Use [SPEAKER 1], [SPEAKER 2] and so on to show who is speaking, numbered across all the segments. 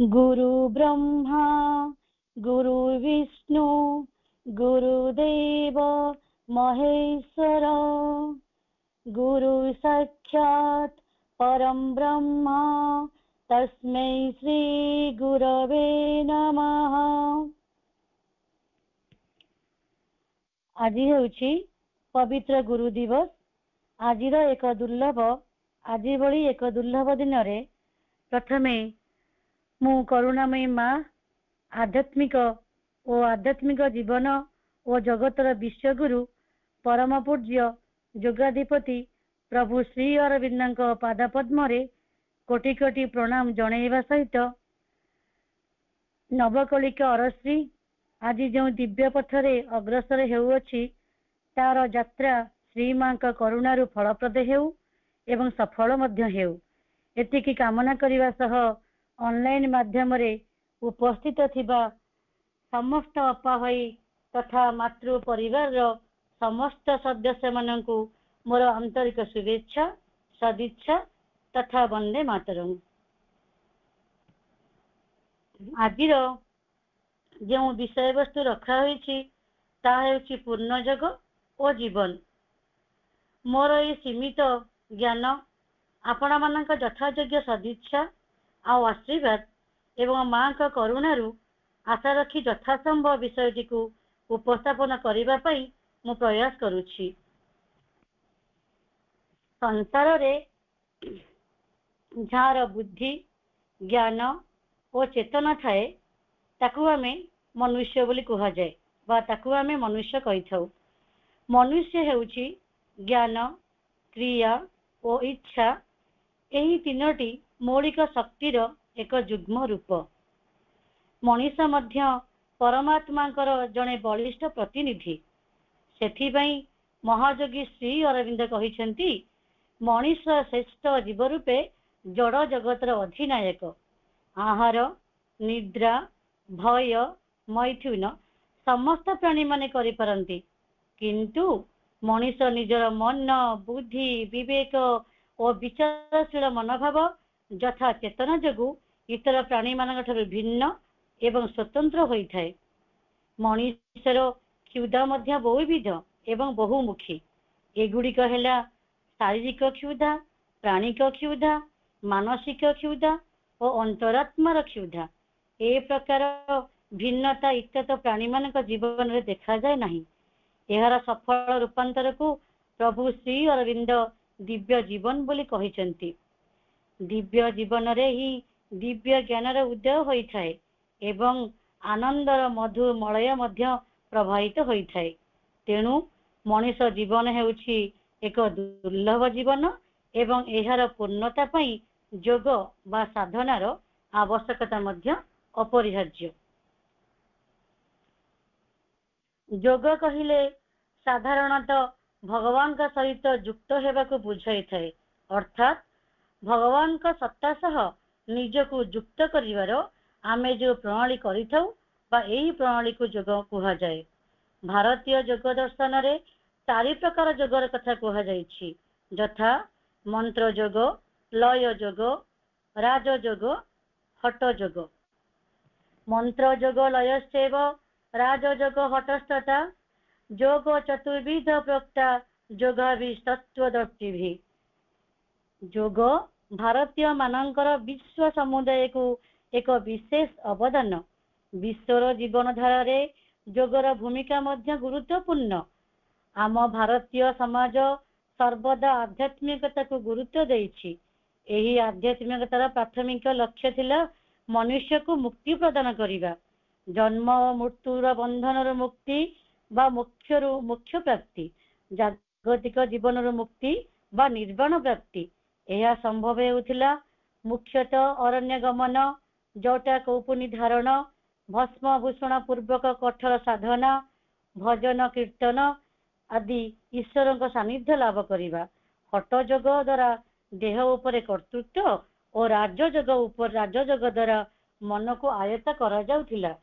[SPEAKER 1] गुरु ब्रह्मा गुरु विष्णु गुरुदेव महेश्वर गुरु साक्षात् परम ब्रह्म तस्मै श्री गुरवे नमः। आज हेउछि पवित्र गुरु दिवस। आजिर एक दुर्लभ आज भली एक दुर्लभ दिन रे प्रथमे मु करुणामयी माँ आध्यात्मिक जीवन और जगतर विश्वगुरु परम पूज्य जोगाधिपति प्रभु श्री अरविंद पादपद्म कोटि कोटि प्रणाम जणाइवा सहित नवकलिक अरश्री आज जो दिव्य पथरे अग्रसर हेउअछि तार यात्रा श्री माँ करुणारु फलप्रद हेउ एवं सफल मध्य हेउ एतिकी कामना करिवा सह ऑनलाइन माध्यम रे उपस्थित थिबा समस्त अपा भाई तथा मातृ परिवार समस्त सदस्य माननकु मोर आंतरिक शुभेच्छा सदिच्छा तथा वंदे मातरम। आजिर जो विषय वस्तु रखा होईछि ता हेउछि पूर्ण जग और जीवन। मोर ए सीमित ज्ञान आपण मानक यथायोग्य सदिच्छा आउ आशीर्वाद एवं माँ का करुणारु आशा रखी यथासंभव विषयटी को उपस्थापन करने पाई मु प्रयास करुछि। संसार रे जार बुद्धि ज्ञान और चेतना थाए ताकू आमे मनुष्य बोली कहा जाए बा ताकू आमे मनुष्य कहि थाउ। मनुष्य हेउछि ज्ञान क्रिया और इच्छा एही तीनोटी मौलिक शक्तिर एक जुग्म रूप। मनीष मध्य परमात्मांकर जड़े बलिष्ठ प्रतिनिधि। सेथिबाई महायोगी श्री अरविंद कहिसेंती मनीष श्रेष्ठ जीव रूपे जड़ जगतर अधिनायक। आहार निद्रा भय मैथुन समस्त प्राणी माने करि परंती किंतु मनीष निजर मन बुद्धि विवेक और विचारशील मनोभाव यथा चेतना जगु इतर प्राणी मान भिन्न एवं स्वतंत्र होता है। मनीषर क्षुधा मध्य बहुविध एवं बहुमुखी। एगुड़िक है शारीरिक क्षुधा प्राणिक क्षुधा मानसिक क्षुधा और अंतरात्मार क्षुधा। ए प्रकार भिन्नता इत्यत प्राणी मान जीवन में देखा जाए नहीं। यार सफल रूपांतर को प्रभु श्री अरविंद दिव्य जीवन बोली कहिसेंती। दिव्य जीवन रे ही दिव्य ज्ञानर उदय होता है एवं आनंदर मधु मलय मध्य प्रवाहित होता है। तेणु मनीष जीवन हेउछि एक दुर्लभ जीवन एवं एहार पूर्णता पई योग बा साधनार आवश्यकता मध्य अपरिहार्य। योग कहिले साधारणतः भगवान का सहित युक्त हेबाकु बुझाई थाए अर्थात भगवान का सत्ता सह निजको युक्त करिवार आमे जो प्रणाली करिथाउ बा एही प्रणाली को योग कुहा जाए। भारतीय योग दर्शन रे चारि प्रकार योगर कथा कुहा जाइछि यथा मंत्र योग लय योग राज योग हठ योग। मंत्र योग लयश्चैव राज योग हठस्तथा योग चतुर्विध प्रोक्ता योगाभिस्तत्वदर्शिभिः। योग भारतीय मानकर विश्व समुदाय को एक विशेष अवदान। विश्वर जीवन धारा रे योगर भूमिका मध्य गुरुत्वपूर्ण। आम भारतीय समाज सर्वदा आध्यात्मिकता को गुरुत्व देइछि। एही आध्यात्मिकतार प्राथमिक लक्ष्य थिला मनुष्य को मुक्ति प्रदान करिबा। जन्म और मृत्युर बंधनर मुक्ति बा मोक्ष प्राप्ति जागतिक जीवनर मुक्ति बा निर्वाण प्राप्ति। यह संभव हेउथिला मुख्यतः अरण्य गमन जटा कौपुनी धारण भस्म भूषण पूर्वक कठोर साधना भजन कीर्तन आदि ईश्वर सानिध्य लाभ करिबा। हठ योग द्वारा देह उपरे कर्तृत्व और राजयोग द्वारा मन को आयत्त करा जाउथिला।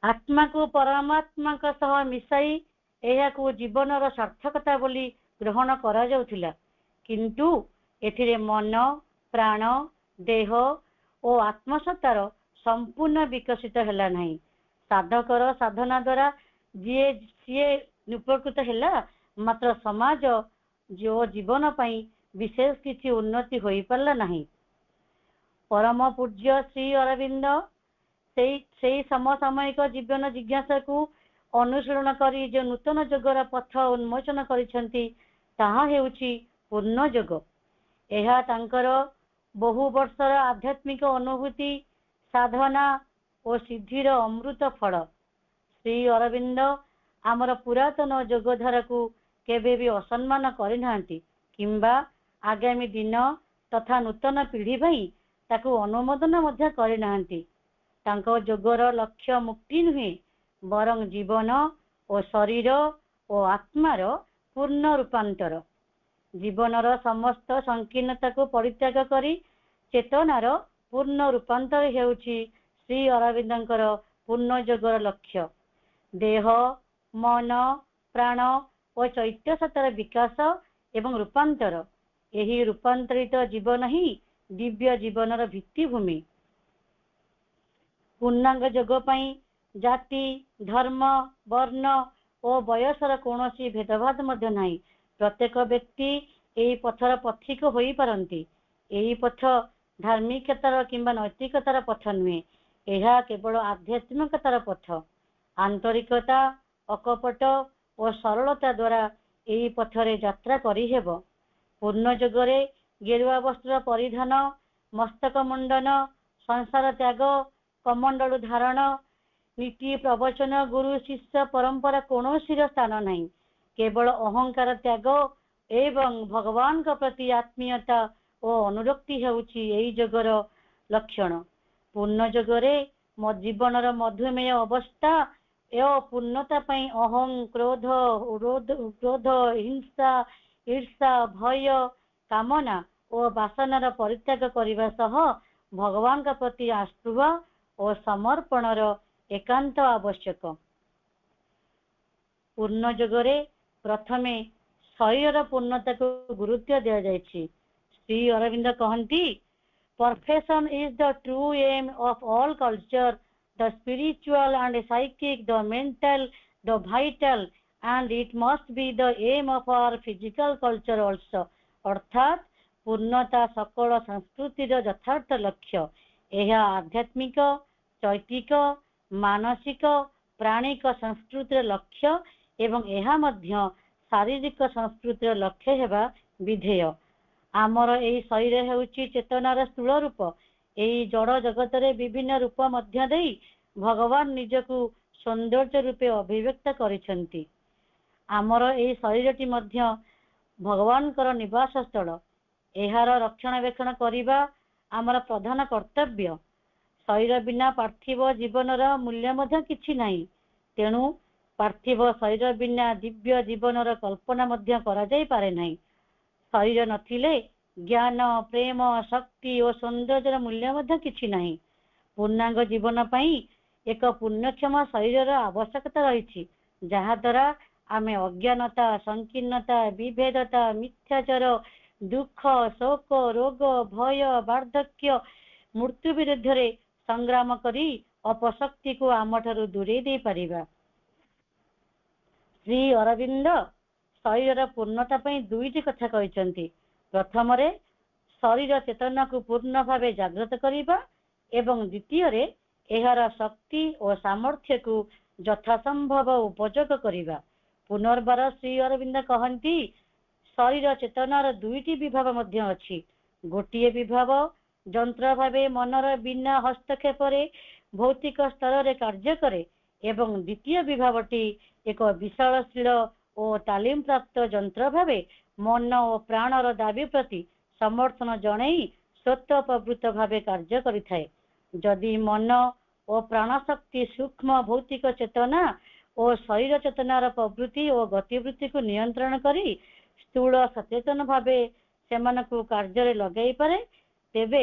[SPEAKER 1] आत्मा को परमात्मा का सह मिसाई एहा को जीवनर सार्थकता बोली ग्रहण करा जाउथिला। किंतु एथिरे मन प्राण देह और आत्मसत्तार संपूर्ण विकसित हैला नहीं। साधकर साधना द्वारा जी सी उपकृत हैला, मात्र समाज जो जीवन पाई विशेष किसी उन्नति होई पारला नहीं। परम पूज्य श्री अरविंद से समसामयिक जीवन जिज्ञासा को अनुशीलन करी जो नूतन जोगर पथ उन्मोचन करिसेंती ताहा हेउची पूर्ण जोग। एहा तांकर बहु वर्षर आध्यात्मिक अनुभूति साधना और सिद्धिर अमृत फल। श्री अरविंद आमर पुरातन जोगधारा को केबे भी असम्मान करिनांती किंबा आगामी दिन तथा नूतन पीढ़ी भाई ताकू अनुमोदन मध्य करिनांती। तांको जोगर लक्ष्य मुक्ति नुहे बरं जीवन और शरीर और आत्मार पूर्ण रूपांतर। जीवनर समस्त संकीर्णता को परित्याग करी चेतनार पूर्ण रूपांतर हेउची श्री अरविंदंकर पूर्ण जोगर लक्ष्य। देह मन प्राण और चैत्य सत्तार विकास एवं रूपांतर, यही रूपांतरित जीवन ही दिव्य जीवनर भित्तिभूमि। पूर्णांग जोग पाई जाति धर्म वर्ण और बयसर कौनसी भेदभाव मध्य नहीं। प्रत्येक व्यक्ति एही पथर पथिक होई पारंती। एही पथ धार्मिकतार किंबा नैतिकतार पथ नुहे, यह केवल आध्यात्मिकतार पथ। आंतरिकता अकपट और सरलता द्वारा एही पथरे यात्रा करी हेबो। पूर्ण जोगरे गेरुआ वस्त्र परिधान, मस्तक मुंडन, संसार त्याग, कमंडल धारण, नीति प्रवचन, गुरु शिष्य परंपरा कौनसी स्थान नहीं। केवल अहंकार त्याग एवं भगवान का प्रति आत्मीयता और अनुरक्ति हेउची एही जोगर लक्षण। पूर्ण जोगरे जीवनर मधुमेह अवस्था एवं पूर्णता पाई अहं क्रोध क्रोध हिंसा ईर्षा भय कामना और वासनार परित्याग करने सह भगवान का प्रति आस्था और समर्पणर एकांत आवश्यक। पूर्ण जोगरे प्रथमे शरीर पूर्णता को गुरुत्व दिया जायछि। श्री अरविंद कहती, perfection is the true aim of all culture, the spiritual and psychic, the mental, the vital, and it must be the aim of our physical culture also। अर्थात पूर्णता सकल संस्कृतिर यथार्थ लक्ष्य। यह आध्यात्मिक चैतिक मानसिक प्राणिक संस्कृतिर लक्ष्य एवं यह मध्य शारीरिक संस्कृतिर लक्ष्य हेबा विधेय। आमर एही शरीर हेउची चेतनार स्थूल रूप। एही जड़ जगत रे विभिन्न रूप मध्य देई भगवान निजकु सौंदर्य रूपे अभिव्यक्त करिसेंती। आमर एही शरीरटी मध्य भगवानकर निवास स्थल। एहार रक्षणाबेक्षण करिबा आमर प्रधान कर्तव्य। शरीर बिना पार्थिव जीवनर मूल्य मध्य किछि नाही। तेणु पार्थिव शरीर बिना दिव्य जीवनर कल्पना मध्य करा जाई पारे नाही। शरीर नथिले ज्ञान प्रेम शक्ति और सौंदर्यर मूल्य मध्य किछि नाही। पूर्णांग जीवन पाई एक पुण्यक्षम शरीर आवश्यकता रही, जहा द्वारा आमे अज्ञानता संकीर्णता विभेदता मिथ्याचार दुख शोक रोग भय वार्धक्य मृत्यु विरुद्ध रे संग्राम करी अपशक्ति को आमठारु दूरे दे परिबा। श्री अरविंद शरीर पूर्णता पाई दुईटी कथा कहिसंती। प्रथम रे शरीर चेतना को पूर्ण भावे जागृत करिबा एवं द्वितीय रे एहार शक्ति और सामर्थ्य को यथासंभव उपयोग करिबा। पुनर्बार श्री अरविंद कहती, शरीर चेतनार दुईटी विभाग मध्य अछि। गोटिए विभाग जंत्र भावे मनर बिना हस्तक्षेप भौतिक स्तर रे कार्य करे एवं द्वितीय विभागटी एक विशालशील और तालीम प्राप्त जंत्र भावे मन और प्राणर दाबी प्रति समर्थन जणई स्वतः प्रवृत्त भावे कार्य करिथाए। जदि मन और प्राणशक्ति सूक्ष्म भौतिक चेतना और शरीर चेतनार प्रवृत्ति और गतिवृत्ति को नियंत्रण करी स्थूल सचेतन भावे सेमानकु कार्य लगाई पारे, तेबे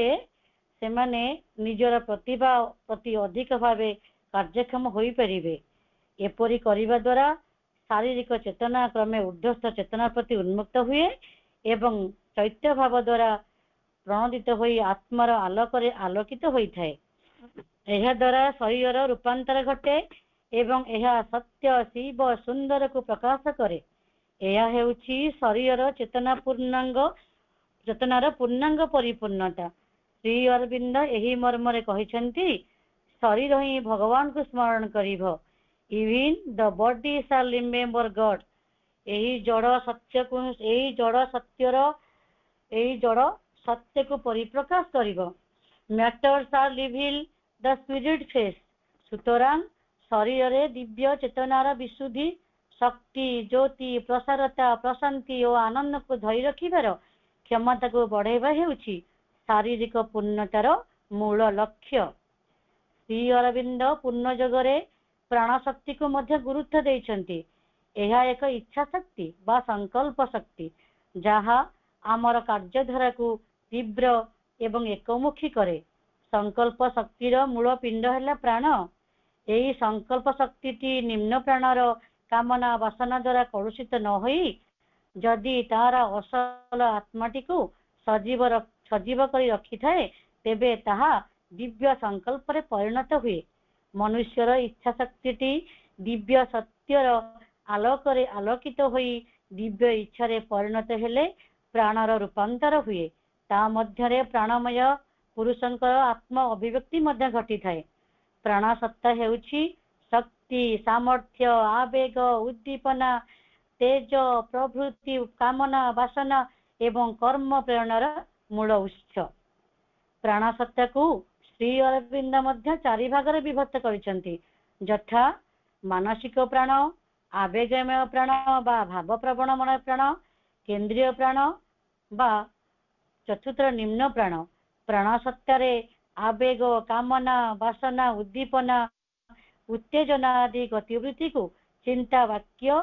[SPEAKER 1] सेमाने निजर प्रतिभा प्रति अधिक भावे कार्यक्षम होई परिबे। एपरि करिबा द्वारा शारीरिक चेतना क्रमे ऊर्ध्वस्थ चेतना प्रति उन्मुक्त हुए एवं चैत्य भाव द्वारा प्रणोदित होई आत्मार आलोकरे आलोकित होइथाए। एहा द्वारा शरीर रूपांतर घटे एवं एहा सत्य शिव सुंदर को प्रकाश करे। एहा हेउछि शरीर चेतना पूर्णांग चेतनार पूर्णांग परिपूर्णता। श्री अरविंद एही मर्मरे कहिसेंति शरीर ही भगवान को स्मरण करिवो। Even the body shall remember God. एही जड़ सत्य को एही जड़ सत्यर एही जड़ सत्य को परिप्रकाश करिवो। Matters are reveal the spirit face. सुतरां शरीर रे दिव्य चेतनार विशुद्धि शक्ति ज्योति प्रसारता प्रशांति और आनंद को धरी रखिबार क्षमता को बढ़ाइबा हेउछि शारीरिक पूर्णतार मूल लक्ष्य। श्री अरविंद पूर्ण जगरे प्राण शक्ति को मध्य गुरुत्व देइछन्ति। एहा एक इच्छा शक्ति बा संकल्प शक्ति जहा आमर कार्यधारा को तीव्र एवं एकमुखी करे। संकल्प शक्तिर मूल पिंड है प्राण। यही संकल्प शक्ति निम्न प्राणर कामना वासना द्वारा कलुषित न होई जदि तार असल आत्माटी को सजीव करी रखी थाए तेबे ताहा दिव्य संकल्प रे परिणत हुए। मनुष्यर इच्छा शक्ति दिव्य सत्यर आलोकरे आलोकित होई दिव्य इच्छा रे परिणत हेले प्राणर रूपांतर हुए। ता मध्यरे प्राणमय पुरुषंकर आत्मा अभिव्यक्ति मध्य घटी थाए। प्राण सत्ता हेउछि शक्ति सामर्थ्य आवेग उद्दीपना तेज प्रभृति कामना वासना एवं कर्म प्रेरणार मूल उत्स। प्राण सत्ता को श्री अरविंद मध्य चारि भागरे विभक्त करिसेंति यथा मानसिक प्राण आवेगमय प्राण बा भाव प्रवणमय प्राण केंद्रीय प्राण बा चतुर्थ निम्न प्राण। प्राण सत्तारे आवेग कामना वासना उद्दीपना उत्तेजना आदि गतिवृत्ति को चिंता वाक्य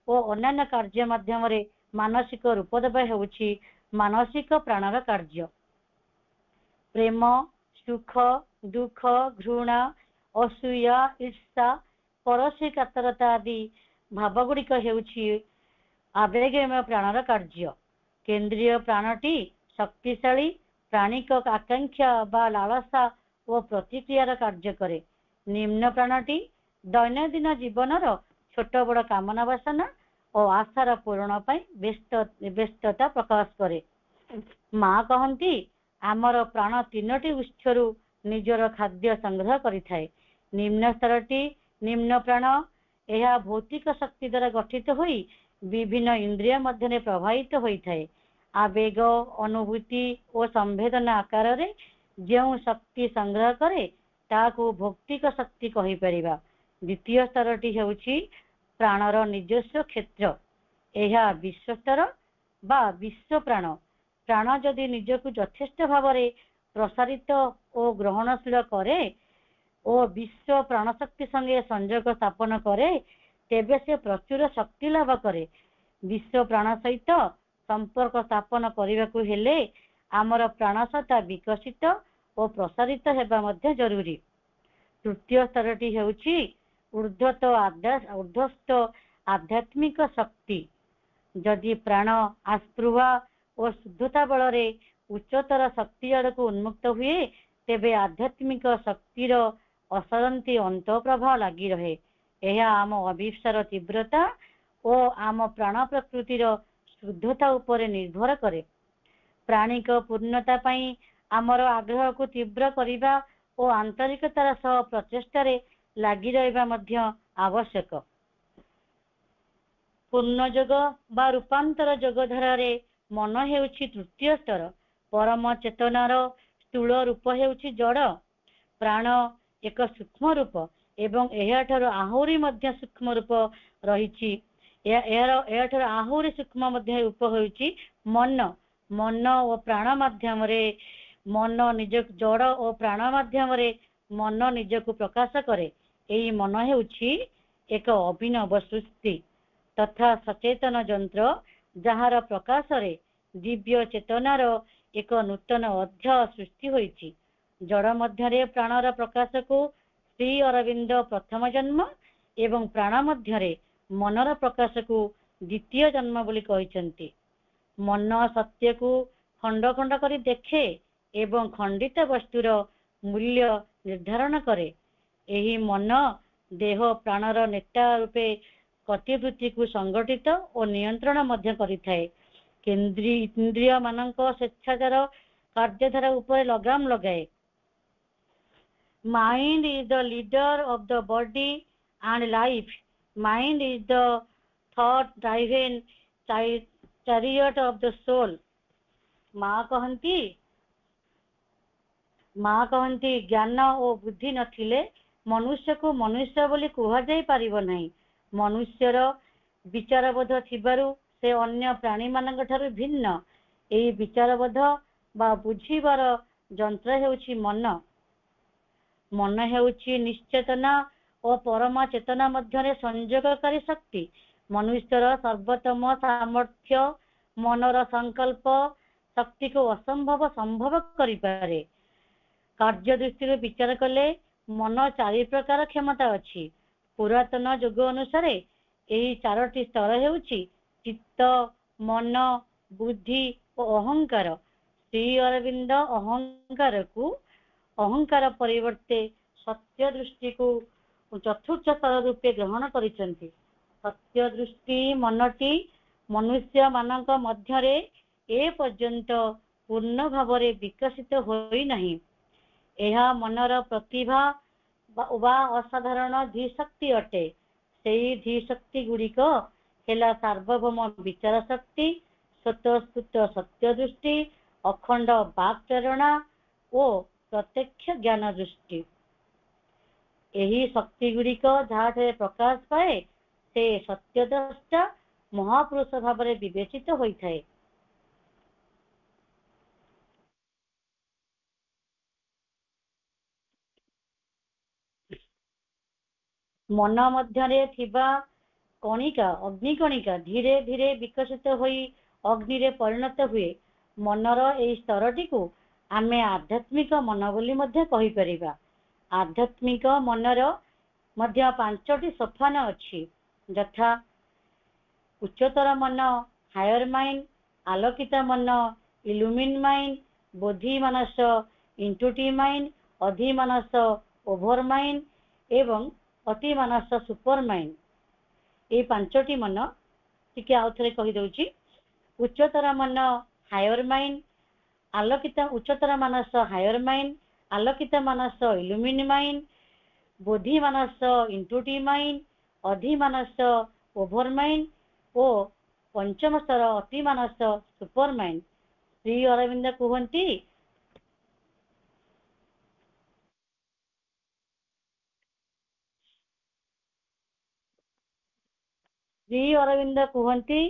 [SPEAKER 1] और अन्य कार्य माध्यम मानसिक रूप देवा हेउछि मानसिक प्राणर कार्य। प्रेम सुख दुख घृणा असूया ईर्षा परसी कातरता आदि भाव गुड़िक हेउछि आवेगमय प्राणर कार्य। केंद्रीय प्राणटी शक्तिशाली प्राणिक आकांक्षा बा लालसा और प्रतिक्रियार कार्य करे। निम्न प्राणटी दैनंदिन जीवनर छोट बड़ कामना वासना और आशार पूरण व्यस्तता प्रकाश करे। माँ कहती आमर प्राण तीनोटी उत्सरू निजर खाद्य संग्रह करिथाए। निम्न स्तरटी निम्न प्राण यह भौतिक शक्ति द्वारा गठित होई विभिन्न इंद्रिय मध्य प्रभावित होइथाए। आवेग अनुभूति और संवेदना आकार रे जो शक्ति संग्रह करे ताको भौतिक शक्ति कहि परिबा। द्वितीय स्तरटी हेउछि प्राणर निजस्व क्षेत्र। यह विश्व स्तर बा विश्व प्राण। प्राण जदि निजको यथेष्ट भाव में प्रसारित और ग्रहणशील करे और विश्व प्राणशक्ति संगे संयोग स्थापन करे तेबे से प्रचुर शक्ति लाभ करे। विश्व प्राण सहित संपर्क स्थापन करने हेले आमर प्राणसत्ता विकसित और प्रसारित हेबा मध्य जरूरी। तृतीय स्तरटी हेउछि ऊर्ध्वस्त आध्यात्मिक शक्ति। जदि प्राण आस्पृहा और शुद्धता बल उच्चतर शक्ति आड़ को उन्मुक्त हुए तेबे आध्यात्मिक शक्तिर असरंती अंत प्रभाव लगी रहे। यह आम अभिप्सार तीव्रता और आम प्राण प्रकृतिर शुद्धता उपर निर्भर करे। प्राणिक पूर्णता पाई आमर आग्रह को तीव्र करिबा और आंतरिकतार सह प्रचेष्टारे लगी रहिबा मध्य आवश्यक। पूर्ण योग बा रूपांतर योगधारा मन हेउछि तृतीय स्तर। परम चेतनार स्थूल रूप हेउछि जड़। प्राण एक सूक्ष्म रूप एवं एहाठार आहुरी मध्य सूक्ष्म रूप रहिछि। एहाठार आहुरी सूक्ष्म मध्य रूप हेउछि मन। मन और प्राण माध्यम मन निज जड़ और प्राण माध्यम मन निज को प्रकाश करे। एही मन हेउछि एक अभिनव सृष्टि तथा सचेतन यंत्र जहार प्रकाश रे दिव्य चेतनार एक नूतन अध्याय सृष्टि होइछि। जड़ मध्य प्राणर प्रकाश को श्री अरविंद प्रथम जन्म एवं प्राण मध्य मनर प्रकाश को द्वितीय जन्म बोली कहिसेंति। मन सत्य को खंड खंड करी देखे एवं खंडित वस्तुर मूल्य निर्धारण करे। एही मन देह प्राणर नेता रूपे गतिवृत्ति को संगठित और नियंत्रण मध्य करिथाए। इंद्रिय मानक स्वेच्छाचार कार्यधारा उपर लगाम लगाए। Mind is the leader of the body and life. Mind is the thought driven chariot of the soul. माँ कहती ज्ञान और बुद्धि नथिले मनुष्य को मनुष्य बोली कुहा जाई परिबो नहीं। मनुष्यर विचारबोध थिबारु से अन्य प्राणी मानक ठारु भिन्न। एही विचारबोध बा बुझिबार यंत्र हेउछि मन। मन हेउछि निश्चेतना और परम चेतना मध्यरे संयोगकारी शक्ति। मनुष्यर सर्वोत्तम सामर्थ्य मनर संकल्प शक्ति को असंभव संभव करि पारे। कार्य दृष्टि विचार कले मन चारि प्रकार क्षमता अछि। पुरातन युग अनुसार एही चारोटी स्तर हेउछि चित्त, मन, बुद्धि और अहंकार। श्री अरविंद अहंकार परिवर्ते सत्य दृष्टि को चतुर्थ स्तर रूपे ग्रहण करिसंति। सत्य दृष्टि मनटी मनुष्य मानक मध्यरे ए पर्यंत पूर्ण भावरे विकसित होई नहीं। यह मनर प्रतिभा वा असाधारण धीशक्ति अटे। सेही धीशक्ति गुड़िक हेला सार्वभौम विचार शक्ति, स्वतःस्फूर्त सत्य दृष्टि, अखंड वाक् प्रेरणा और प्रत्यक्ष ज्ञान दृष्टि। यही शक्ति गुड़िक जहाँ प्रकाश पाए से सत्यद्रष्टा महापुरुष भाव विवेचित होता है। मन मध्यरे थिबा कणिका अग्निकणिका धीरे धीरे विकसित होई अग्नि रे परिणत हुए। मनर एई स्तरटी को आमे आध्यात्मिक मन बोली मध्य कहि परिबा। आध्यात्मिक मनर मध्य पांचटी सोपान अछि, यथा उच्चतर मन हायर माइंड, आलोकित मन इल्यूमिन माइंड, बोधि मनस इंटुटिव माइंड, अधि मनस ओभर माइंड एवं अति मनस सुपर माइंड। ये पांचटी मन टिके आउ थरे कहि दउची। उच्चतर मन हायर माइंड, आलोकित उच्चतर मनस हायर माइंड, आलोकित मनस इल्यूमिन माइंड, बोधि मनस इंटुटिव माइंड, अधि मनस ओभर माइंड और पंचम स्तर अति मनस सुपर माइंड। श्री अरविंद कहती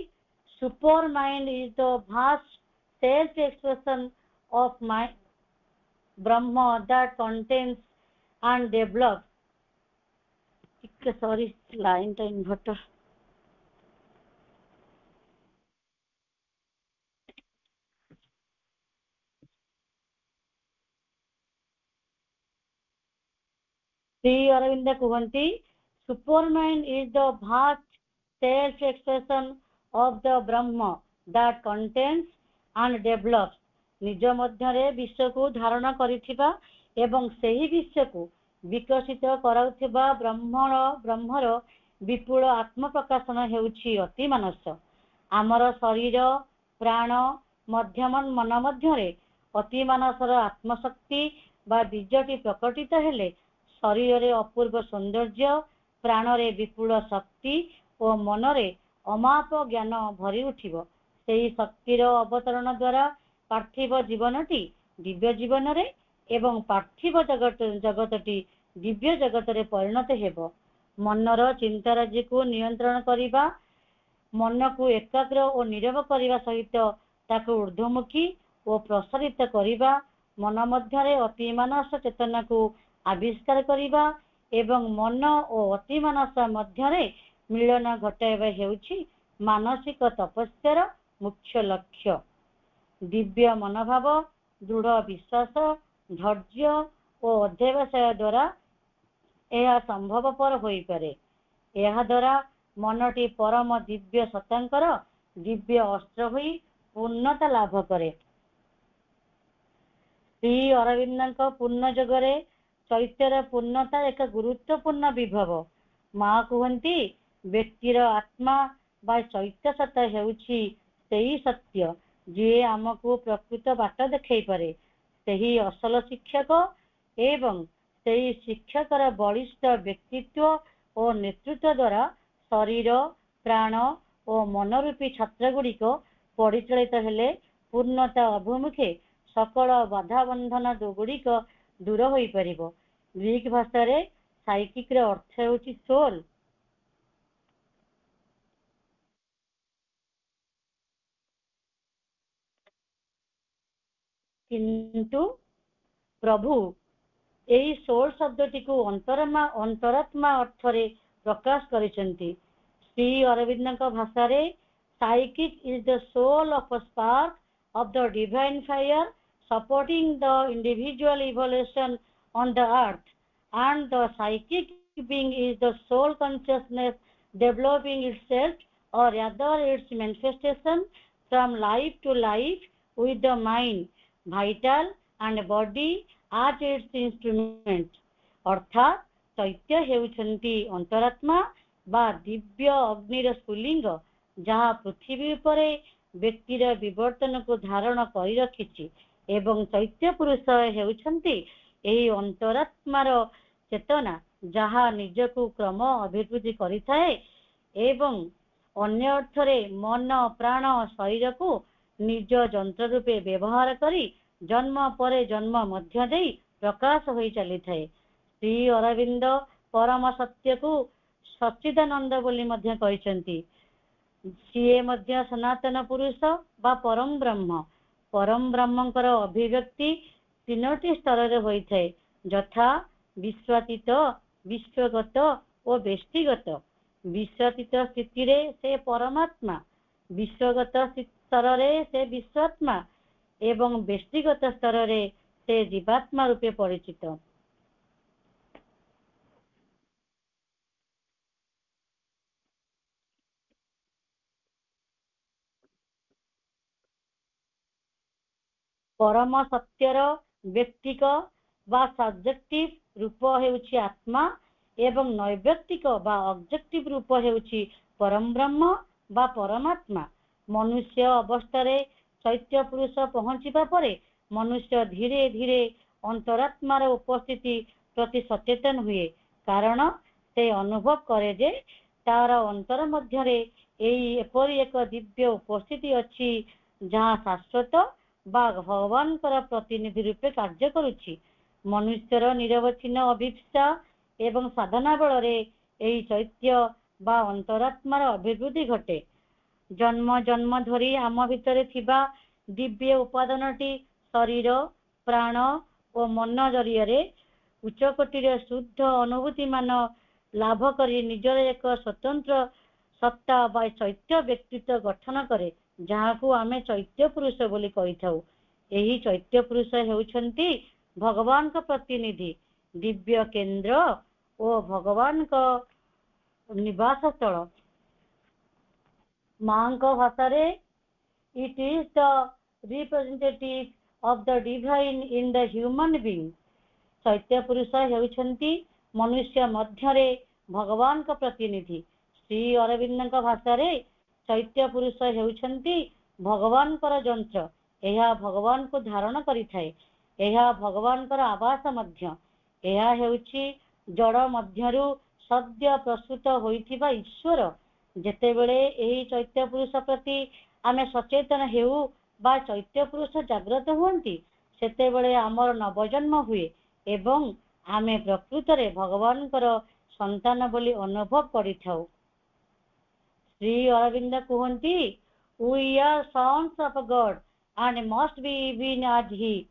[SPEAKER 1] super mind is the vast self expression of mind Brahma that contains and develop. Sorry line टा इन्वर्टर। श्री अरविंद कहती super mind is the vast self expression of the Brahma that contains and develops. निज मध्यरे विश्व को धारण करिथिबा एवं सेही विश्व को विकसित कराउथिबा ब्रह्मर विपुल आत्म प्रकाशन हेउछि अति मानस। आमर शरीर प्राण मध्यम मन मध्यरे अति मानसर आत्मशक्ति बा बीजटी प्रकटित हेले शरीर रे अपूर्व सौंदर्य, प्राण रे विपुल शक्ति और मनरे अमाप ज्ञान भरी उठिब। सेही शक्तिर अवतरण द्वारा पार्थिव जीवनटी दिव्य जीवन रे एवं पार्थिव जगतटी दिव्य जगत रे परिणत हेब। मनर चिंताराजी को नियंत्रण करिबा, मन को एकाग्र और नीरव करिबा सहित ताको ऊर्ध्वमुखी और प्रसारित करिबा, मन मध्यरे अति मानस चेतना को आविष्कार करिबा एवं मन और अति मानस मध्यरे मिलन घटाइबा हेउछि मानसिक तपस्यार मुख्य लक्ष्य। दिव्य मनोभाव, दृढ़ विश्वास, धैर्य और अध्यवसाय द्वारा यह संभवपर होई पारे। यह द्वारा मनटी परम दिव्य सत्तांकर दिव्य अस्त्र होई ପୂର୍ଣ୍ଣତା ଲାଭ କରେ। ଶ୍ରୀ ଅରବିନ୍ଦଙ୍କ ପୂର୍ଣ୍ଣ ଯୋଗରେ ଚୈତ୍ୟର ପୂର୍ଣ୍ଣତା ଏକ ଗୁରୁତ୍ୱପୂର୍ଣ୍ଣ ବିଭବ। ମା କୁହନ୍ତି, ବ୍ୟକ୍ତିର ଆତ୍ମା ବା ଚୈତ୍ୟ ସତ୍ତା ହେଉଛି ସେହି ସତ୍ୟ ଯିଏ ଆମକୁ ପ୍ରକୃତ ବାଟ ଦେଖାଇ ପାରେ, ସେହି ଅସଲ ଶିକ୍ଷକ। ଏବଂ ସେହି ଶିକ୍ଷକର ବଳିଷ୍ଠ ବ୍ୟକ୍ତିତ୍ୱ ଓ ନେତୃତ୍ୱ ଦ୍ୱାରା ଶରୀର, ପ୍ରାଣ ଓ ମନରୂପୀ ଛତ୍ରଗୁଡ଼ିକ ପରିଚାଳିତ ହେଲେ ପୂର୍ଣ୍ଣତା ଅଭିମୁଖେ ସକଳ ବାଧାବନ୍ଧନ ଗୁଡ଼ିକ ଦୂର ହୋଇପାରିବ। ଗ୍ରୀକ୍ ଭାଷାରେ ସାଇକିକ୍ର ଅର୍ଥ ହେଉଛି ସୋଲ୍। କିନ୍ତୁ ପ୍ରଭୁ ଏହି ସୋଲ୍ ଶବ୍ଦଟିକୁ ଅନ୍ତରାତ୍ମା ଅର୍ଥରେ ପ୍ରକାଶ କରିଛନ୍ତି। ଶ୍ରୀ ଅରବିନ୍ଦଙ୍କ ଭାଷାରେ psychic is the sole of ଅ spark of the divine fire supporting the individual evolution on the earth, and the psychic being is the soul consciousness developing itself, or rather its manifestation from life to life with the mind, vital and body as its instrument। ଅର୍ଥାତ୍ ଚୈତ୍ୟ ହେଉଛନ୍ତି ଅନ୍ତରାତ୍ମା ବା ଦିବ୍ୟ ଅଗ୍ନିର ସ୍ଫୁଲିଙ୍ଗ, ଯାହା ପୃଥିବୀ ଉପରେ ବ୍ୟକ୍ତିର ବିବର୍ତ୍ତନକୁ ଧାରଣ କରି ରଖିଛି। ଏବଂ ଚୈତ୍ୟ ପୁରୁଷ ହେଉଛନ୍ତି ଏହି ଅନ୍ତରାତ୍ମାର ଚେତନା, ଯାହା ନିଜକୁ କ୍ରମ ଅଭିବୃଦ୍ଧି କରିଥାଏ ଏବଂ ଅନ୍ୟ ଅର୍ଥରେ ମନ, ପ୍ରାଣ, ଶରୀରକୁ ନିଜ ଯନ୍ତ୍ର ରୂପେ ବ୍ୟବହାର କରି ଜନ୍ମ ପରେ ଜନ୍ମ ମଧ୍ୟ ଦେଇ ପ୍ରକାଶ ହୋଇ ଚାଲିଥାଏ। ଶ୍ରୀ ଅରବିନ୍ଦ ପରମ ସତ୍ୟକୁ ସଚ୍ଚିଦାନନ୍ଦ ବୋଲି ମଧ୍ୟ କହିଛନ୍ତି। ସିଏ ମଧ୍ୟ ସନାତନ ପୁରୁଷ ବା ପରମ ବ୍ରହ୍ମ। ପରମ ବ୍ରହ୍ମଙ୍କର ଅଭିବ୍ୟକ୍ତି ତିନୋଟି ସ୍ତରରେ ହୋଇଥାଏ, ଯଥା ବିଶ୍ୱାତୀତ, ବିଶ୍ୱଗତ ଓ ବ୍ୟଷ୍ଟିଗତ। ବିଶ୍ୱାତୀତ ସ୍ଥିତିରେ ସେ ପରମାତ୍ମା, ବିଶ୍ୱଗତ ସ୍ତରରେ ସେ ବିଶ୍ୱାତ୍ମା ଏବଂ ବ୍ୟଷ୍ଟିଗତ ସ୍ତରରେ ସେ ଜୀବାତ୍ମା ରୂପେ ପରିଚିତ। ପରମ ସତ୍ୟର ବ୍ୟକ୍ତିକ ବା ସବଜେକ୍ଟିଭ ରୂପ ହେଉଛି ଆତ୍ମା ଏବଂ ନୈବ୍ୟକ୍ତିକ ବା ଅବଜେକ୍ଟିଭ ରୂପ ହେଉଛି ପରମ ବ୍ରହ୍ମ ବା ପରମାତ୍ମା। ମନୁଷ୍ୟ ଅବସ୍ଥାରେ ଚୈତ୍ୟ ପୁରୁଷ ପହଞ୍ଚିବା ପରେ ମନୁଷ୍ୟ ଧୀରେ ଧୀରେ ଅନ୍ତରାତ୍ମାର ଉପସ୍ଥିତି ପ୍ରତି ସଚେତନ ହୁଏ, କାରଣ ସେ ଅନୁଭବ କରେ ଯେ ତାର ଅନ୍ତର ମଧ୍ୟରେ ଏପରି ଏକ ଦିବ୍ୟ ଉପସ୍ଥିତି ଅଛି ଯାହା ଶାଶ୍ୱତ ବା ଭଗବାନଙ୍କର ପ୍ରତିନିଧି ରୂପେ କାର୍ଯ୍ୟ କରୁଛି। ମନୁଷ୍ୟର ନିରବଚ୍ଛିନ୍ନ ଅଭିପ୍ସା ଏବଂ ସାଧନା ବଳରେ ଏହି ଚୈତ୍ୟ ବା ଅନ୍ତରାତ୍ମାର ଅଭିବୃଦ୍ଧି ଘଟେ। ଜନ୍ମ ଜନ୍ମ ଧରି ଆମ ଭିତରେ ଥିବା ଦିବ୍ୟ ଉପାଦାନଟି ଶରୀର, ପ୍ରାଣ ଓ ମନ ଜରିଆରେ ଉଚ୍ଚକୋଟୀର ଶୁଦ୍ଧ ଅନୁଭୂତିମାନ ଲାଭ କରି ନିଜର ଏକ ସ୍ୱତନ୍ତ୍ର ସତ୍ତା ବା ଚୈତ୍ୟ ବ୍ୟକ୍ତିତ୍ୱ ଗଠନ କରେ, ଯାହାକୁ ଆମେ ଚୈତ୍ୟ ପୁରୁଷ ବୋଲି କହିଥାଉ। ଏହି ଚୈତ୍ୟ ପୁରୁଷ ହେଉଛନ୍ତି ଭଗବାନଙ୍କ ପ୍ରତିନିଧି, ଦିବ୍ୟ କେନ୍ଦ୍ର ଓ ଭଗବାନଙ୍କ ନିବାସ ସ୍ଥଳ। ମାଙ୍କ ଭାଷାରେ it is the representative of the divine in the human being. ଚୈତ୍ୟ ପୁରୁଷ ହେଉଛନ୍ତି ମନୁଷ୍ୟ ମଧ୍ୟରେ ଭଗବାନଙ୍କ ପ୍ରତିନିଧି। ଶ୍ରୀ ଅରବିନ୍ଦଙ୍କ ଭାଷାରେ ଚୈତ୍ୟ ପୁରୁଷ ହେଉଛନ୍ତି ଭଗବାନଙ୍କର ଯନ୍ତ୍ର। ଏହା ଭଗବାନଙ୍କୁ ଧାରଣ କରିଥାଏ। ଏହା ଭଗବାନଙ୍କର ଆବାସ ମଧ୍ୟ। ଏହା ହେଉଛି ଜଡ଼ ମଧ୍ୟରୁ ସଦ୍ୟ ପ୍ରସୂତ ହୋଇଥିବା ଈଶ୍ୱର। ଯେତେବେଳେ ଏହି ଚୈତ୍ୟ ପୁରୁଷ ପ୍ରତି ଆମେ ସଚେତନ ହେଉ ବା ଚୈତ୍ୟ ପୁରୁଷ ଜାଗ୍ରତ ହୁଅନ୍ତି, ସେତେବେଳେ ଆମର ନବଜନ୍ମ ହୁଏ ଏବଂ ଆମେ ପ୍ରକୃତରେ ଭଗବାନଙ୍କର ସନ୍ତାନ ବୋଲି ଅନୁଭବ କରିଥାଉ। ଶ୍ରୀ ଅରବିନ୍ଦ କୁହନ୍ତି, we are sons of God and must be even as he.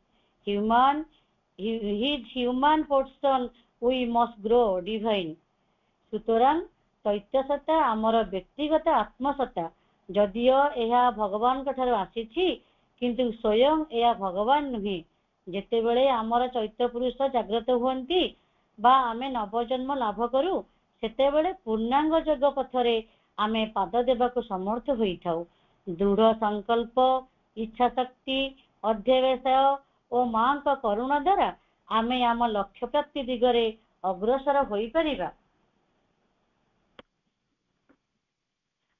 [SPEAKER 1] His human portion we must grow divine. সুতরাং চৈত্য সত্তা ଆମର ବ୍ୟକ୍ତିଗତ ଆତ୍ମସତ୍ତା। ଯଦିଓ ଏହା ଭଗବାନଙ୍କ ଠାରୁ ଆସିଛି, କିନ୍ତୁ ସ୍ୱୟଂ ଏହା ଭଗବାନ ନୁହେଁ। ଯେତେବେଳେ ଆମର ଚୈତ୍ୟ ପୁରୁଷ ଜାଗ୍ରତ ହୁଅନ୍ତି ବା ଆମେ ନବଜନ୍ମ ଲାଭ କରୁ, ସେତେବେଳେ ପୂର୍ଣ୍ଣାଙ୍ଗ ଯୋଗ ପଥରେ ଆମେ ପାଦ ଦେବାକୁ ସମର୍ଥ ହୋଇଥାଉ। ଦୃଢ଼ ସଂକଳ୍ପ इच्छा शक्ति अध्यवसाय और मां का करुणा द्वारा आमे आम लक्ष्य प्राप्ति दिगरे अग्रसर होई परिबा।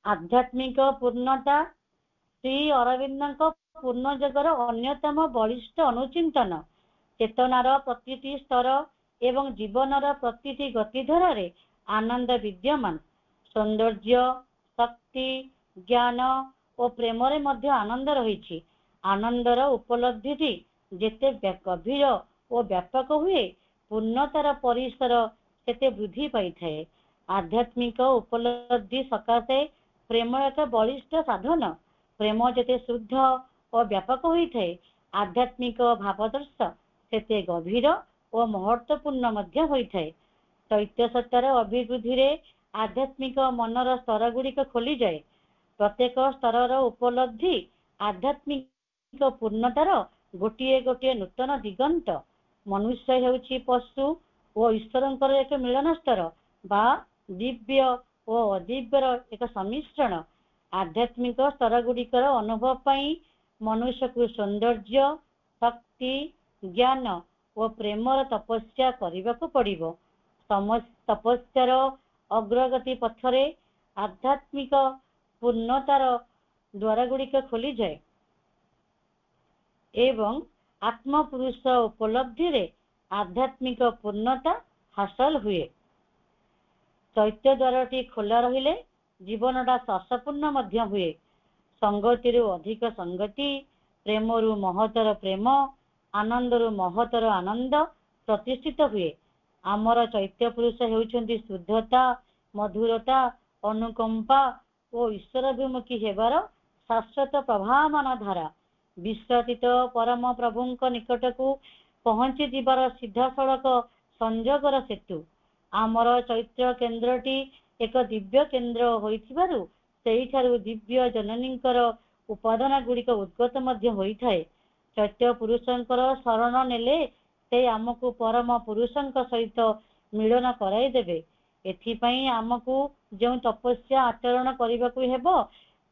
[SPEAKER 1] आध्यात्मिक पूर्णता श्री अरविंद पूर्ण जगर अन्यतम बलिष्ठ अनुचिंतन चेतनार प्रतिटी स्तर एवं जीवनर प्रतिटी गतिधार आनंद विद्यमान सौंदर्य शक्ति ज्ञान और प्रेम मध्य आनंद रही। आनंदर उपलब्धि जेते गभीर और व्यापक हुए पूर्णतार परिसर सेते वृद्धि पाई थाए। आध्यात्मिक उपलब्धि सकाशे प्रेम एक बलिष्ठ साधन। प्रेम जेते शुद्ध और व्यापक होता है आध्यात्मिक भावदर्श सेते गभीर और महत्वपूर्ण मध्य होता है। चैत्य सत्तर अभिवृद्धि रे आध्यात्मिक मनर स्तर गुड़िक खोली जाए। प्रत्येक स्तर उपलब्धि आध्यात्मिक पूर्णतार गोटे गोटे नूतन दिगंत। मनुष्य हेउछि पशु और ईश्वरंकर एक मिलन स्तर बा दिव्य और अदिव्यर एक सम्मिश्रण। आध्यात्मिक स्तर गुड़िकर अनुभव पाई मनुष्य को सौंदर्य शक्ति ज्ञान और प्रेमर तपस्या करने को पड़िबो। तपस्यार अग्रगति पथरे आध्यात्मिक पूर्णतार द्वार गुड़िक खोली जाए एवं आत्मपुरुष उपलब्धि रे आध्यात्मिक पूर्णता हासिल हुए। चैत्य द्वारटी खोला रहिले जीवनटा ससपूर्ण मध्य हुए। संगति अधिक संगति प्रेमरु महतर प्रेम आनंदरु महतर आनंद प्रतिष्ठित हुए। आमर चैत्य पुरुष हेउछन्ति शुद्धता मधुरता अनुकंपा और ईश्वराभिमुखी हेबार शाश्वत प्रभावमान धारा। विश्वातीत परम प्रभुंक निकट को पहुंची जीवार सीधा सड़क संजोगर सेतु। आमर चैत्र केन्द्रटी एक दिव्य केन्द्र होइथिबारु सेहिठारु दिव्य जननींकर उपादान गुड़िक उद्गत मध्य होइथाए। चैत्य पुरुषंकर शरण नेले से आमको परम पुरुषंक सहित मिलन कराई देबे। एथिपई आमको जो तपस्या आचरण करने को हेबो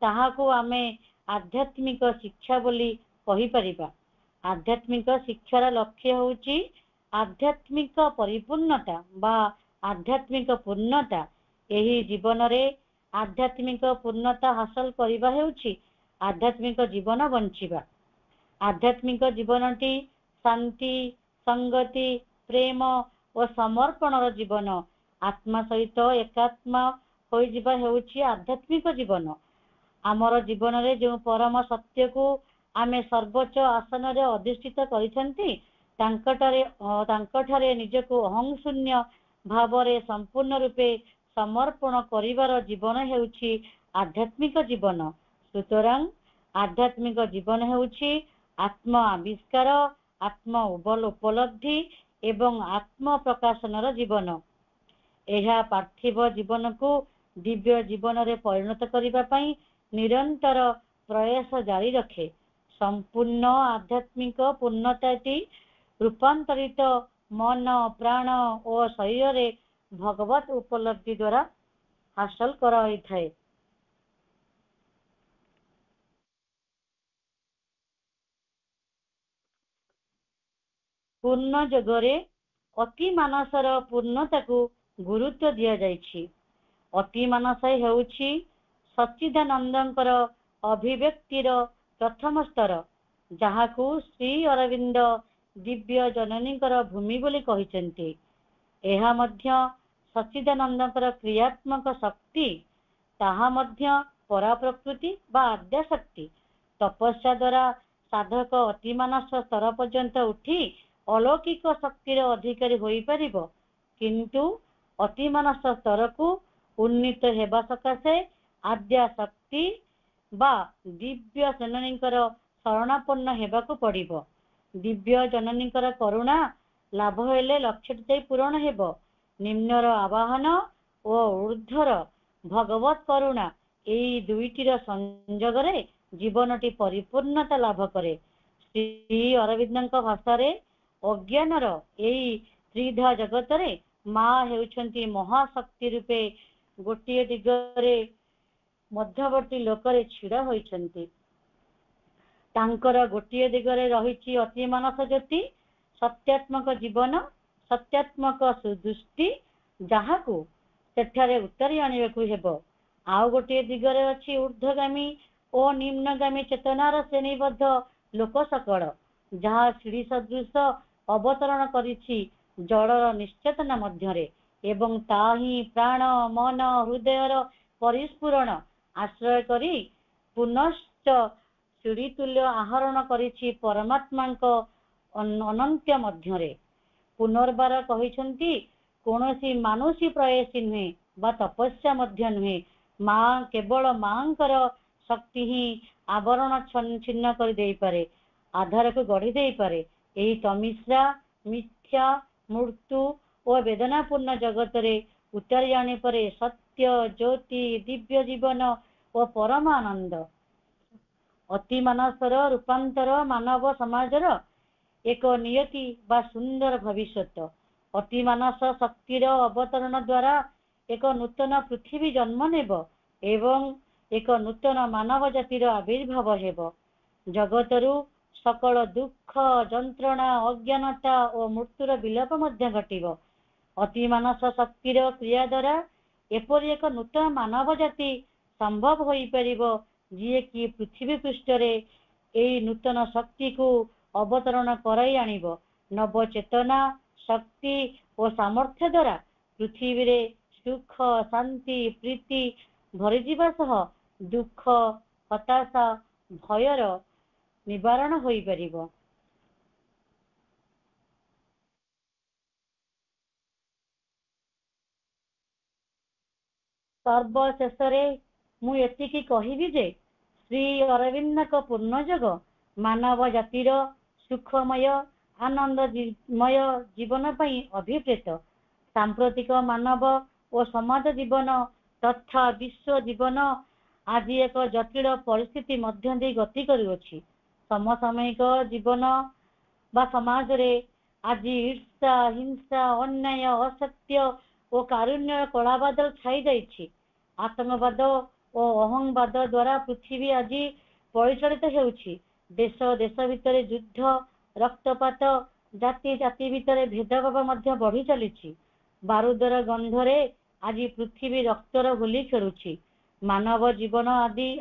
[SPEAKER 1] ताहाको आमे आध्यात्मिक शिक्षा बोली कहि परिबा। आध्यात्मिक शिक्षार लक्ष्य होउची आध्यात्मिक परिपूर्णता बा आध्यात्मिक पूर्णता। एही जीवन रे आध्यात्मिक पूर्णता हासिल करिबा हेउची आध्यात्मिक जीवन बंचिबा। आध्यात्मिक जीवनटी शांति संगति प्रेम और समर्पणर जीवन। आत्मा सहित एकात्मा होई जिबा हेउची आध्यात्मिक जीवन। आमर जीवन रे जो परम सत्य को आमे सर्वोच्च आसन रे अधिष्ठित करिसंती तांकठारे निजको अहं शून्य भाव रे संपूर्ण रूपे समर्पण करिवार जीवन हेउची आध्यात्मिक जीवन। सुतरां आध्यात्मिक जीवन हेउची आत्म आविष्कार आत्म उपलब्धि एवं आत्म प्रकाशनर जीवन। एहा पार्थिव जीवन को दिव्य जीवन रे परिणत करिबा पई निरंतर प्रयास जारी रखे। संपूर्ण आध्यात्मिक पूर्णताटी रूपांतरित मन प्राण और शरीर रे भगवत उपलब्धि द्वारा हासिल कराई थाए। पूर्ण जगरे अति मानसर पूर्णता को गुरुत्व दिया जाइछि। अति मानस हेउछि सच्चिदानंदंकर अभिव्यक्तिर प्रथम स्तर जहाकू श्री अरविंद दिव्य जननींकर भूमि बोली कहिसेंति। एहा मध्य सच्चिदानंदंकर क्रियात्मक शक्ति ताहा मध्य परा प्रकृति बा आद्या शक्ति। तपस्या द्वारा साधक अतिमानस स्तर पर्यंत उठी अलौकिक शक्तिर अधिकारी होई परिबो। किंतु अतिमानस स्तर को उन्नीत हेबा सकाशे आद्या शक्ति बा दिव्य जननींकर शरणापन्न हेबाकू पड़िबो। दिव्य जननींकर करुणा लाभ हेले लक्ष्यटी पूरण हेबो। निम्नर आवाहन और ऊर्ध्वर भगवत करुणा एई दुईटीर संयोगरे जीवनटी परिपूर्णता लाभ करे। श्री अरविंदଙ୍କ भाषारे अज्ञानर एई त्रिधा जगतरे माँ हेउछन्ति महाशक्ति रूपे गोटे दिगरे मध्यवर्ती लोकरे छिड़ा होइछन्ति। ତାଙ୍କର ଗୋଟିଏ ଦିଗରେ ରହିଛି ଅତି ମାନସ ଜ୍ୟୋତି, ସତ୍ୟାତ୍ମକ ଜୀବନ, ସତ୍ୟାତ୍ମକ ସୁଦୃଷ୍ଟି, ଯାହାକୁ ସେଠାରେ ଉତାରି ଆଣିବାକୁ ହେବ। ଆଉ ଗୋଟିଏ ଦିଗରେ ଅଛି ଊର୍ଦ୍ଧ୍ୱଗାମୀ ଓ ନିମ୍ନଗାମୀ ଚେତନାର ଶ୍ରେଣୀବଦ୍ଧ ଲୋକ ସକଳ, ଯାହା ସିଡ଼ି ସଦୃଶ ଅବତରଣ କରିଛି ଜଳର ନିଶ୍ଚେତନା ମଧ୍ୟରେ ଏବଂ ତା ହିଁ ପ୍ରାଣ ମନ ହୃଦୟର ପରିସ୍ଫୁରଣ ଆଶ୍ରୟ କରି ପୁନଶ୍ଚ ସିଡ଼ି ତୁଲ୍ୟ ଆହରଣ କରିଛି ପରମାତ୍ମାଙ୍କ ଅନନ୍ତ୍ୟ ମଧ୍ୟରେ। ପୁନର୍ବାର କହିଛନ୍ତି, କୌଣସି ମାନୁଷୀ ପ୍ରୟାସୀ ନୁହେଁ ବା ତପସ୍ୟା ମଧ୍ୟ ନୁହେଁ, କେବଳ ମାଙ୍କର ଶକ୍ତି ହିଁ ଆବରଣ ଛିନ୍ନ କରିଦେଇପାରେ, ଆଧାରକୁ ଗଢ଼ି ଦେଇପାରେ। ଏହି ତମିଶ୍ରା ମିଥ୍ୟା ମୃତ୍ୟୁ ଓ ବେଦନାପୂର୍ଣ୍ଣ ଜଗତରେ ଉତାରି ଆଣିପାରେ ସତ୍ୟ ଜ୍ୟୋତି, ଦିବ୍ୟ ଜୀବନ ଓ ପରମ ଆନନ୍ଦ। ଅତି ମାନସର ରୂପାନ୍ତର ମାନବ ସମାଜର ଏକ ନିୟତି ବା ସୁନ୍ଦର ଭବିଷ୍ୟତ। ଅତି ମାନସ ଶକ୍ତିର ଅବତରଣ ଦ୍ୱାରା ଏକ ନୂତନ ପୃଥିବୀ ଜନ୍ମ ନେବ ଏବଂ ଏକ ନୂତନ ମାନବ ଜାତିର ଆବିର୍ଭାବ ହେବ। ଜଗତରୁ ସକଳ ଦୁଃଖ, ଯନ୍ତ୍ରଣା, ଅଜ୍ଞାନତା ଓ ମୃତ୍ୟୁର ବିଲୋପ ମଧ୍ୟ ଘଟିବ। ଅତି ମାନସ ଶକ୍ତିର କ୍ରିୟା ଦ୍ୱାରା ଏପରି ଏକ ନୂତନ ମାନବ ଜାତି ସମ୍ଭବ ହୋଇପାରିବ, ଯିଏକି ପୃଥିବୀ ପୃଷ୍ଠରେ ଏହି ନୂତନ ଶକ୍ତିକୁ ଅବତରଣ କରାଇ ଆଣିବ। ନବ ଚେତନା, ଶକ୍ତି ଓ ସାମର୍ଥ୍ୟ ଦ୍ୱାରା ପୃଥିବୀରେ ସୁଖ, ଶାନ୍ତି, ପ୍ରୀତି ଭରିଯିବା ସହ ଦୁଃଖ, ହତାଶା, ଭୟର ନିବାରଣ ହୋଇପାରିବ। ସର୍ବଶେଷରେ ମୁଁ ଏତିକି କହିବି ଯେ ଶ୍ରୀ ଅରବିନ୍ଦଙ୍କ ପୂର୍ଣ୍ଣଯୋଗ ମାନବ ଜାତିର ସୁଖମୟ ଆନନ୍ଦମୟ ଜୀବନ ପାଇଁ ଅଭିପ୍ରେତ। ସାମ୍ପ୍ରତିକ ମାନବ ଓ ସମାଜ ଜୀବନ ତଥା ବିଶ୍ୱ ଜୀବନ ଆଜି ଏକ ଜଟିଳ ପରିସ୍ଥିତି ମଧ୍ୟ ଦେଇ ଗତି କରୁଅଛି। ସମସାମୟିକ ଜୀବନ ବା ସମାଜରେ ଆଜି ଈର୍ଷା, ହିଂସା, ଅନ୍ୟାୟ, ଅସତ୍ୟ ଓ କାରୁଣ୍ୟର କଳାବାଦଲ ଛାଇ ଯାଇଛି। ଆତଙ୍କବାଦ ଓ ଅହଂବାଦ ଦ୍ୱାରା ପୃଥିବୀ ଆଜି ପରିଚାଳିତ ହେଉଛି। ଦେଶ ଦେଶ ଭିତରେ ଯୁଦ୍ଧ, ରକ୍ତପାତ, ଜାତି ଜାତି ଭିତରେ ଭେଦଭାବ ମଧ୍ୟ ବଢି ଚାଲିଛି। ବାରୁଦର ଗନ୍ଧରେ ଆଜି ପୃଥିବୀ ରକ୍ତର ହୋଲି ଖେଳୁଛି। ମାନବ ଜୀବନ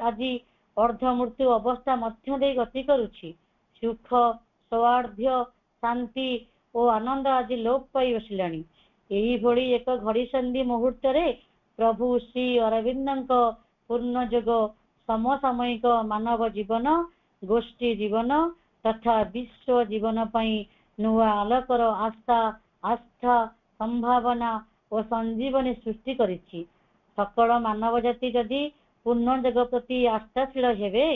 [SPEAKER 1] ଆଜି ଅର୍ଦ୍ଧମୃତ୍ୟୁ ଅବସ୍ଥା ମଧ୍ୟ ଦେଇ ଗତି କରୁଛି। ସୁଖ, ସୌହାର୍ଦ୍ଦ୍ୟ, ଶାନ୍ତି ଓ ଆନନ୍ଦ ଆଜି ଲୋପ ପାଇ ବସିଲାଣି। ଏହିଭଳି ଏକ ଘଡ଼ିସନ୍ଧି ମୁହୂର୍ତ୍ତରେ ପ୍ରଭୁ ଶ୍ରୀ ଅରବିନ୍ଦଙ୍କ ପୂର୍ଣ୍ଣ ଯୋଗ ସମସାମୟିକ ମାନବ ଜୀବନ, ଗୋଷ୍ଠୀ ଜୀବନ ତଥା ବିଶ୍ୱ ଜୀବନ ପାଇଁ ନୂଆ ଆଲୋକର ଆଶା, ଆସ୍ଥା, ସମ୍ଭାବନା ଓ ସଞ୍ଜୀବନୀ ସୃଷ୍ଟି କରିଛି। ସକଳ ମାନବ ଜାତି ଯଦି ପୂର୍ଣ୍ଣ ଯୋଗ ପ୍ରତି ଆସ୍ଥାଶୀଳ ହେବେ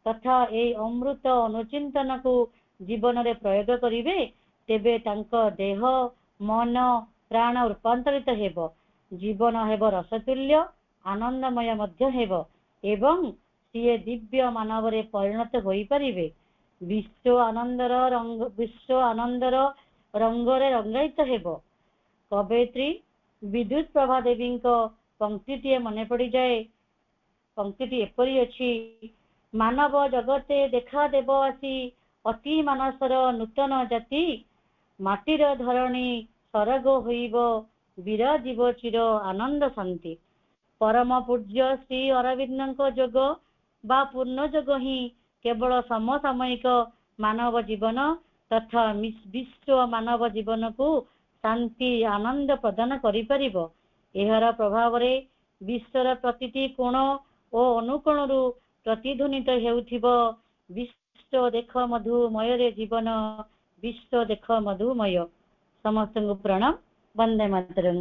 [SPEAKER 1] ତଥା ଏହି ଅମୃତ ଅନୁଚିନ୍ତନକୁ ଜୀବନରେ ପ୍ରୟୋଗ କରିବେ, ତେବେ ତାଙ୍କ ଦେହ, ମନ, ପ୍ରାଣ ରୂପାନ୍ତରିତ ହେବ। ଜୀବନ ହେବ ରସତୁଲ୍ୟ, ଆନନ୍ଦମୟ ମଧ୍ୟ ହେବ ଏବଂ ସିଏ ଦିବ୍ୟ ମାନବରେ ପରିଣତ ହୋଇପାରିବେ। ବିଶ୍ୱ ଆନନ୍ଦର ରଙ୍ଗରେ ରଙ୍ଗାୟିତ ହେବ। କବୟିତ୍ରୀ ବିଦ୍ୟୁତ୍ ପ୍ରଭା ଦେବୀଙ୍କ ପଂକ୍ତିଟିଏ ମନେ ପଡ଼ିଯାଏ। ପଂକ୍ତିଟି ଏପରି ଅଛି, ମାନବ ଜଗତେ ଦେଖା ଦେବ ଆସି ଅତି ମାନସର ନୂତନ ଜାତି, ମାଟିର ଧରଣୀ ସରଗ ହୋଇବ, ବିରାଜିବ ଚିର ଆନନ୍ଦ ଶାନ୍ତି। ପରମ ପୂଜ୍ୟ ଶ୍ରୀ ଅରବିନ୍ଦଙ୍କ ଯୋଗ ବା ପୂର୍ଣ୍ଣ ଯୋଗ ହିଁ କେବଳ ସମସାମୟିକ ମାନବ ଜୀବନ ତଥା ବିଶ୍ୱ ମାନବ ଜୀବନକୁ ଶାନ୍ତି, ଆନନ୍ଦ ପ୍ରଦାନ କରିପାରିବ। ଏହାର ପ୍ରଭାବରେ ବିଶ୍ୱର ପ୍ରତିଟି କୋଣ ଓ ଅନୁକୋଣରୁ ପ୍ରତିଧ୍ୱନିତ ହେଉଥିବ, ବିଶ୍ୱ ଦେଖ ମଧୁମୟରେ ଜୀବନ, ବିଶ୍ୱ ଦେଖ ମଧୁମୟ। ସମସ୍ତଙ୍କୁ ପ୍ରଣାମ। ବନ୍ଦେ ମାତରମ୍।